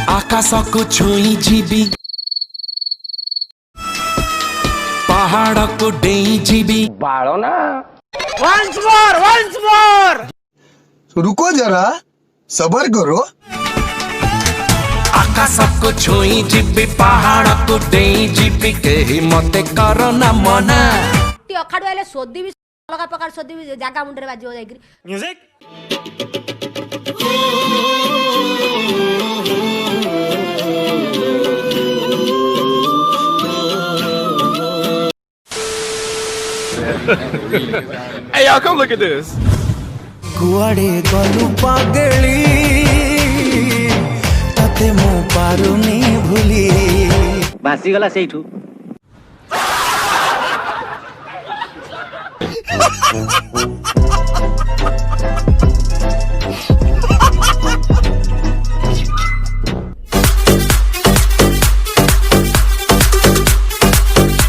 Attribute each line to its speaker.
Speaker 1: आकाश को छुई जीवी पहाड़ को डेई जीवी
Speaker 2: बाड़ो ना।
Speaker 3: once more
Speaker 4: रुको जरा सबर करो।
Speaker 1: आकाश को छुई जीवी पहाड़ को डेई जीवी केही मते करो ना मना
Speaker 5: ती अखाडु आले सोदी भी अलग प्रकार सोदी भी जागा मुंडरे बाजियो जाईकरी
Speaker 3: music
Speaker 6: Hey, y'all, come look at this.
Speaker 1: कुआडे गलु पागली तते मो पारुनी भूली
Speaker 2: भासी गला सेठू।